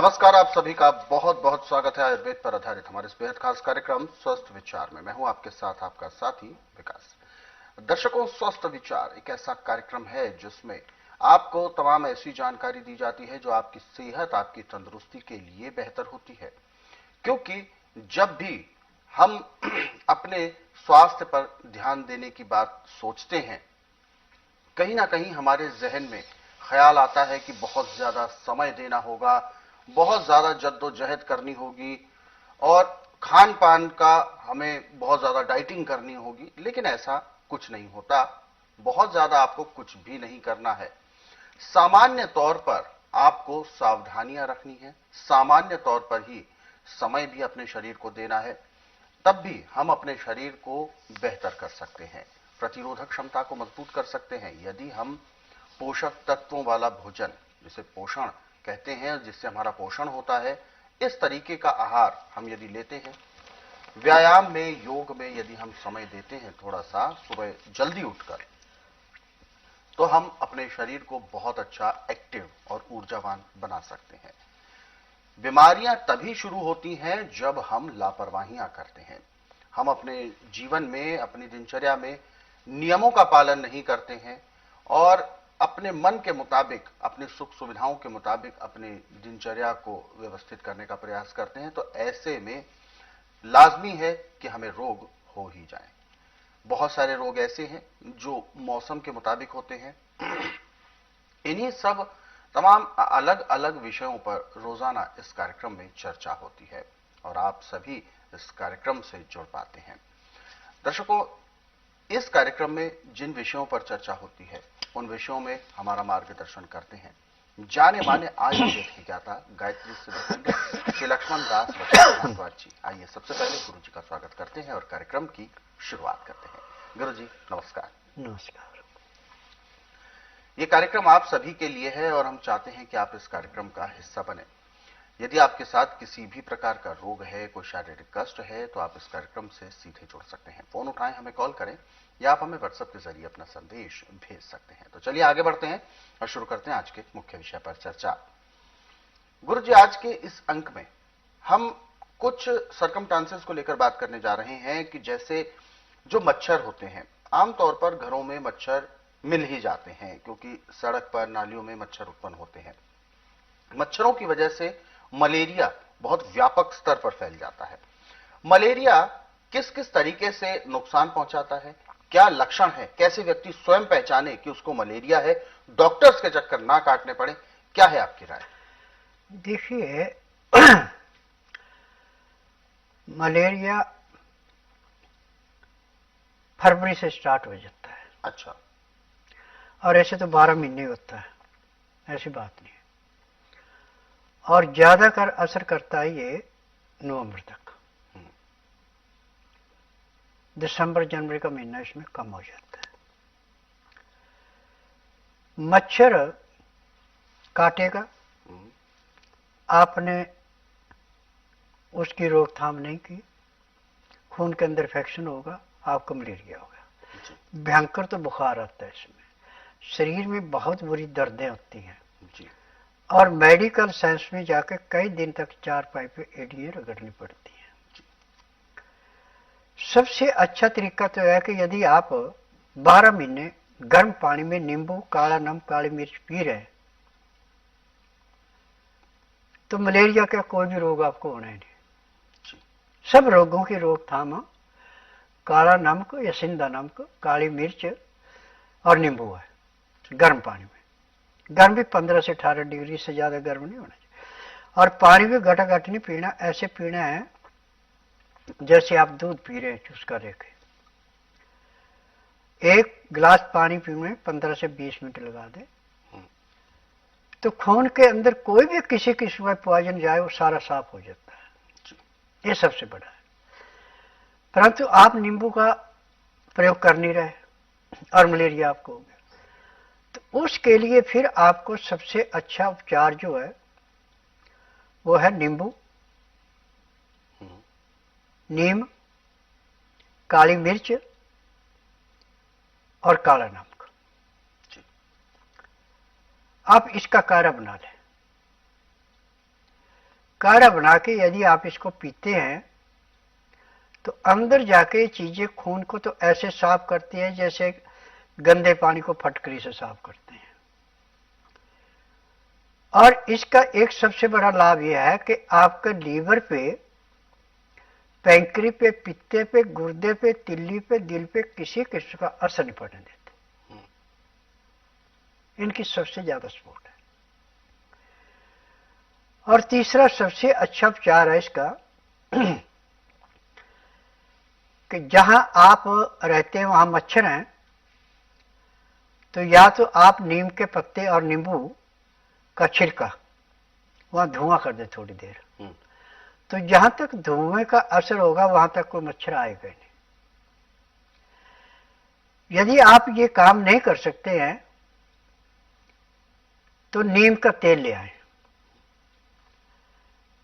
नमस्कार, आप सभी का बहुत बहुत स्वागत है आयुर्वेद पर आधारित हमारे इस बेहद खास कार्यक्रम स्वस्थ विचार में। मैं हूं आपके साथ आपका साथी विकास। दर्शकों, स्वस्थ विचार एक ऐसा कार्यक्रम है जिसमें आपको तमाम ऐसी जानकारी दी जाती है जो आपकी सेहत, आपकी तंदुरुस्ती के लिए बेहतर होती है। क्योंकि जब भी हम अपने स्वास्थ्य पर ध्यान देने की बात सोचते हैं, कहीं ना कहीं हमारे जहन में ख्याल आता है कि बहुत ज्यादा समय देना होगा, बहुत ज्यादा जद्दोजहद करनी होगी और खान पान का हमें बहुत ज्यादा डाइटिंग करनी होगी। लेकिन ऐसा कुछ नहीं होता। बहुत ज्यादा आपको कुछ भी नहीं करना है। सामान्य तौर पर आपको सावधानियां रखनी है, सामान्य तौर पर ही समय भी अपने शरीर को देना है। तब भी हम अपने शरीर को बेहतर कर सकते हैं, प्रतिरोधक क्षमता को मजबूत कर सकते हैं यदि हम पोषक तत्वों वाला भोजन, जिसे पोषण कहते हैं, जिससे हमारा पोषण होता है, इस तरीके का आहार हम यदि लेते हैं। व्यायाम में, योग में यदि हम समय देते हैं थोड़ा सा सुबह जल्दी उठकर, तो हम अपने शरीर को बहुत अच्छा एक्टिव और ऊर्जावान बना सकते हैं। बीमारियां तभी शुरू होती हैं जब हम लापरवाहियां करते हैं, हम अपने जीवन में, अपनी दिनचर्या में नियमों का पालन नहीं करते हैं और अपने मन के मुताबिक, अपनी सुख सुविधाओं के मुताबिक अपनी दिनचर्या को व्यवस्थित करने का प्रयास करते हैं। तो ऐसे में लाजमी है कि हमें रोग हो ही जाए। बहुत सारे रोग ऐसे हैं जो मौसम के मुताबिक होते हैं। इन्हीं सब तमाम अलग अलग विषयों पर रोजाना इस कार्यक्रम में चर्चा होती है और आप सभी इस कार्यक्रम से जुड़ पाते हैं। दर्शकों, इस कार्यक्रम में जिन विषयों पर चर्चा होती है उन विषयों में हमारा मार्गदर्शन करते हैं जाने माने आयुर्वेद के ज्ञाता गायत्री सिद्ध पंडित श्री लक्ष्मण दास भारद्वाज जी। आइए सबसे पहले गुरु जी का स्वागत करते हैं और कार्यक्रम की शुरुआत करते हैं। गुरु जी नमस्कार। नमस्कार। ये कार्यक्रम आप सभी के लिए है और हम चाहते हैं कि आप इस कार्यक्रम का हिस्सा बने। यदि आपके साथ किसी भी प्रकार का रोग है, कोई शारीरिक कष्ट है, तो आप इस कार्यक्रम से सीधे जुड़ सकते हैं। फोन उठाएं, हमें कॉल करें या आप हमें व्हाट्सएप के जरिए अपना संदेश भेज सकते हैं। तो चलिए आगे बढ़ते हैं और शुरू करते हैं आज के मुख्य विषय पर चर्चा। गुरु जी, आज के इस अंक में हम कुछ सर्कमस्टांसेस को लेकर बात करने जा रहे हैं कि जैसे जो मच्छर होते हैं, आमतौर पर घरों में मच्छर मिल ही जाते हैं क्योंकि सड़क पर, नालियों में मच्छर उत्पन्न होते हैं। मच्छरों की वजह से मलेरिया बहुत व्यापक स्तर पर फैल जाता है। मलेरिया किस किस तरीके से नुकसान पहुंचाता है, क्या लक्षण है, कैसे व्यक्ति स्वयं पहचाने कि उसको मलेरिया है, डॉक्टर्स के चक्कर ना काटने पड़े, क्या है आपकी राय? देखिए, मलेरिया फरवरी से स्टार्ट हो जाता है। अच्छा। और ऐसे तो 12 महीने होता है, ऐसी बात नहीं है। और ज्यादातर असर करता है ये नवंबर तक। दिसंबर जनवरी का महीना इसमें कम हो जाता है। मच्छर काटेगा, आपने उसकी रोकथाम नहीं की, खून के अंदर इन्फेक्शन होगा, आपको मलेरिया होगा। भयंकर तो बुखार आता है इसमें, शरीर में बहुत बुरी दर्दें होती हैं जी। और मेडिकल साइंस में जाकर कई दिन तक चारपाई पे एड़ियां रगड़नी पड़ती हैं जी। सबसे अच्छा तरीका तो है कि यदि आप 12 महीने गर्म पानी में नींबू, काला नमक, काली मिर्च पी रहे हैं तो मलेरिया का कोई भी रोग आपको होना ही नहीं। सब रोगों की रोकथाम काला नमक या सिंधा नमक, काली मिर्च और नींबू है गर्म पानी में। गर्म भी 15 से 18 डिग्री से ज्यादा गर्म नहीं होना चाहिए। और पानी भी घटाघट नहीं पीना, ऐसे पीना है जैसे आप दूध पी रहे हैं चूस कर रेखे। एक गिलास पानी पीने में 15 से 20 मिनट लगा दे तो खून के अंदर कोई भी किसी किस्म का पॉइजन जाए वो सारा साफ हो जाता है। ये सबसे बड़ा है। परंतु आप नींबू का प्रयोग कर नहीं रहे और मलेरिया आपको हो गया, तो उसके लिए फिर आपको सबसे अच्छा उपचार जो है वो है नींबू, नीम, काली मिर्च और काला नमक। आप इसका काढ़ा बना लें। काढ़ा बना के यदि आप इसको पीते हैं तो अंदर जाके चीजें खून को तो ऐसे साफ करती है जैसे गंदे पानी को फटकरी से साफ करते हैं। और इसका एक सबसे बड़ा लाभ यह है कि आपके लीवर पे, पैंक्री पे, पित्ते पे, गुर्दे पे, तिल्ली पे, दिल पे किसी किस्म का असर नहीं पड़ने देते। इनकी सबसे ज्यादा सपोर्ट है। और तीसरा सबसे अच्छा उपचार है इसका कि जहां आप रहते हैं वहां मच्छर हैं, तो या तो आप नीम के पत्ते और नींबू का छिलका वहां धुआं कर दे थोड़ी देर, तो जहां तक धुएं का असर होगा वहां तक कोई मच्छर आएगा नहीं। यदि आप ये काम नहीं कर सकते हैं तो नीम का तेल ले आए।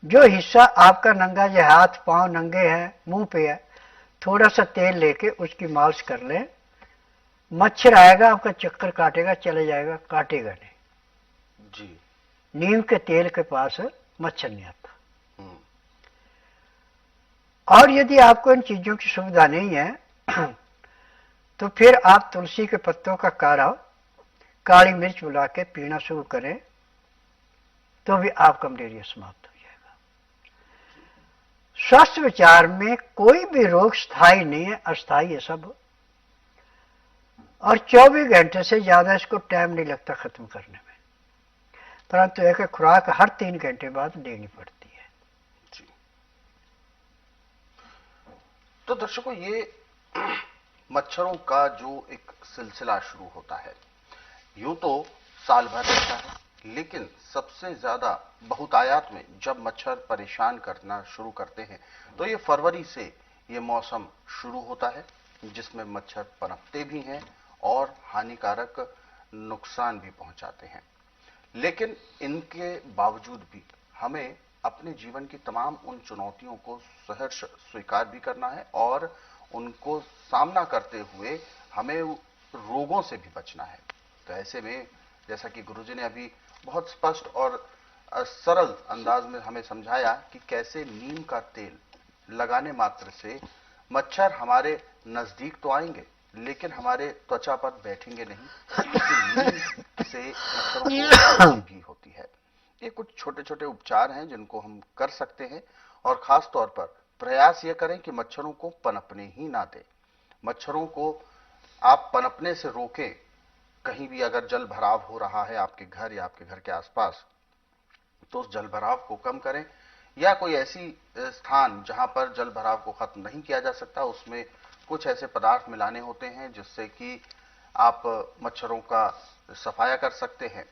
जो हिस्सा आपका नंगा है, हाथ पांव नंगे हैं, मुंह पे है, थोड़ा सा तेल लेके उसकी मालिश कर लें। मच्छर आएगा, आपका चक्कर काटेगा, चले जाएगा, काटेगा नहीं जी। नीम के तेल के पास मच्छर नहीं आता। और यदि आपको इन चीजों की सुविधा नहीं है तो फिर आप तुलसी के पत्तों का काढ़ा काली मिर्च मिला के पीना शुरू करें तो भी आपका मलेरिया समाप्त हो जाएगा। स्वास्थ्य विचार में कोई भी रोग स्थायी नहीं है, अस्थायी है सब। और 24 घंटे से ज्यादा इसको टाइम नहीं लगता खत्म करने में, परंतु एक खुराक हर 3 घंटे बाद लेनी पड़ती है जी। तो दर्शकों, ये मच्छरों का जो एक सिलसिला शुरू होता है, यूं तो साल भर रहता है, लेकिन सबसे ज्यादा बहुतायत में जब मच्छर परेशान करना शुरू करते हैं तो ये फरवरी से ये मौसम शुरू होता है, जिसमें मच्छर पनपते भी हैं और हानिकारक नुकसान भी पहुंचाते हैं। लेकिन इनके बावजूद भी हमें अपने जीवन की तमाम उन चुनौतियों को सहर्ष स्वीकार भी करना है और उनको सामना करते हुए हमें रोगों से भी बचना है। तो ऐसे में जैसा कि गुरुजी ने अभी बहुत स्पष्ट और सरल अंदाज में हमें समझाया कि कैसे नीम का तेल लगाने मात्र से मच्छर हमारे नजदीक तो आएंगे लेकिन हमारे त्वचा पर बैठेंगे नहीं, क्योंकि नीम से मच्छरों को एलर्जी भी होती है। ये कुछ छोटे छोटे उपचार हैं जिनको हम कर सकते हैं और खास तौर पर प्रयास ये करें कि मच्छरों को पनपने ही ना दें। मच्छरों को आप पनपने से रोकें। कहीं भी अगर जल भराव हो रहा है आपके घर या आपके घर के आसपास, तो उस जल भराव को कम करें, या कोई ऐसी स्थान जहां पर जल भराव को खत्म नहीं किया जा सकता, उसमें कुछ ऐसे पदार्थ मिलाने होते हैं जिससे कि आप मच्छरों का सफाया कर सकते हैं।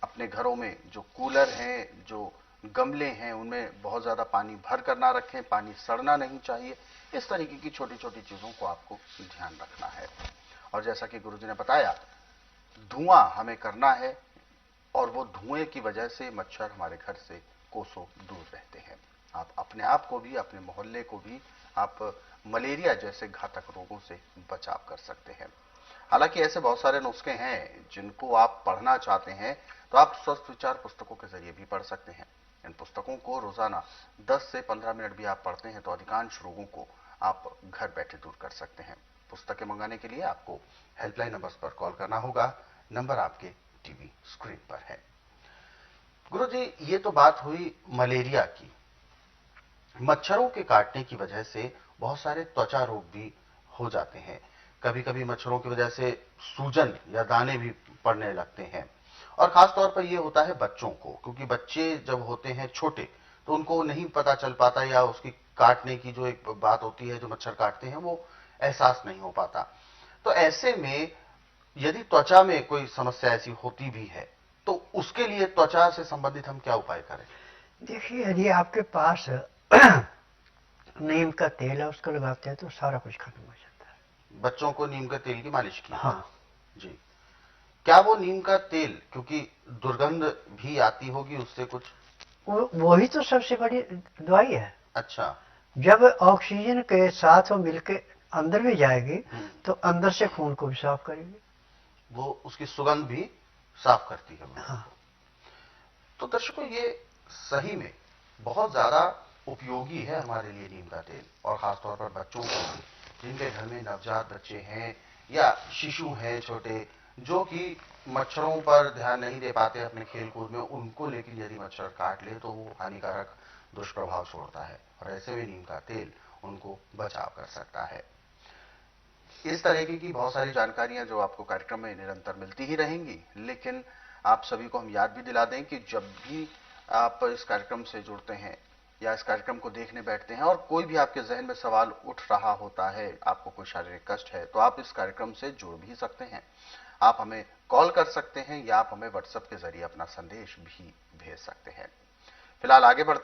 अपने घरों में जो कूलर हैं, जो गमले हैं, उनमें बहुत ज्यादा पानी भर कर ना रखें, पानी सड़ना नहीं चाहिए। इस तरीके की छोटी छोटी चीजों को आपको ध्यान रखना है। और जैसा कि गुरुजी ने बताया, धुआं हमें करना है और वो धुएं की वजह से मच्छर हमारे घर से कोसों दूर रहते हैं। आप अपने आप को भी, अपने मोहल्ले को भी आप मलेरिया जैसे घातक रोगों से बचाव कर सकते हैं। हालांकि ऐसे बहुत सारे नुस्खे हैं जिनको आप पढ़ना चाहते हैं तो आप स्वस्थ विचार पुस्तकों के जरिए भी पढ़ सकते हैं। इन पुस्तकों को रोजाना 10 से 15 मिनट भी आप पढ़ते हैं तो अधिकांश रोगों को आप घर बैठे दूर कर सकते हैं। पुस्तकें मंगाने के लिए आपको हेल्पलाइन नंबर्स पर कॉल करना होगा। नंबर आपके टीवी स्क्रीन पर है। गुरुजी, ये तो बात हुई मलेरिया की। मच्छरों के काटने की वजह से बहुत सारे त्वचा रोग भी हो जाते हैं। कभी कभी मच्छरों की वजह से सूजन या दाने भी पड़ने लगते हैं। और खास तौर पर यह होता है बच्चों को, क्योंकि बच्चे जब होते हैं छोटे तो उनको नहीं पता चल पाता, या उसकी काटने की जो एक बात होती है, जो मच्छर काटते हैं, वो एहसास नहीं हो पाता। तो ऐसे में यदि त्वचा में कोई समस्या ऐसी होती भी है तो उसके लिए त्वचा से संबंधित हम क्या उपाय करें? देखिए, यदि आपके पास नीम का तेल है, उसको लगाते हैं तो सारा कुछ खत्म हो जाता है। बच्चों को नीम का तेल की मालिश की? हाँ जी। क्या वो नीम का तेल, क्योंकि दुर्गंध भी आती होगी उससे कुछ? वही तो सबसे बड़ी दवाई है। अच्छा। जब ऑक्सीजन के साथ वो मिलके अंदर भी जाएगी तो अंदर से खून को भी साफ करेगी। वो उसकी सुगंध भी साफ करती है। हाँ। तो दर्शकों, ये सही में बहुत ज्यादा उपयोगी है हमारे लिए नीम का तेल, और खासतौर पर बच्चों को भी, जिनके घर में नवजात बच्चे हैं या शिशु हैं छोटे, जो कि मच्छरों पर ध्यान नहीं दे पाते अपने खेल कूद में, उनको लेकिन यदि मच्छर काट ले तो वो हानिकारक दुष्प्रभाव छोड़ता है, और ऐसे में नीम का तेल उनको बचाव कर सकता है। इस तरीके की बहुत सारी जानकारियां जो आपको कार्यक्रम में निरंतर मिलती ही रहेंगी, लेकिन आप सभी को हम याद भी दिला दें कि जब भी आप इस कार्यक्रम से जुड़ते हैं या इस कार्यक्रम को देखने बैठते हैं और कोई भी आपके जहन में सवाल उठ रहा होता है, आपको कोई शारीरिक कष्ट है, तो आप इस कार्यक्रम से जुड़ भी सकते हैं। आप हमें कॉल कर सकते हैं या आप हमें व्हाट्सएप के जरिए अपना संदेश भी भेज सकते हैं। फिलहाल आगे बढ़ते हैं।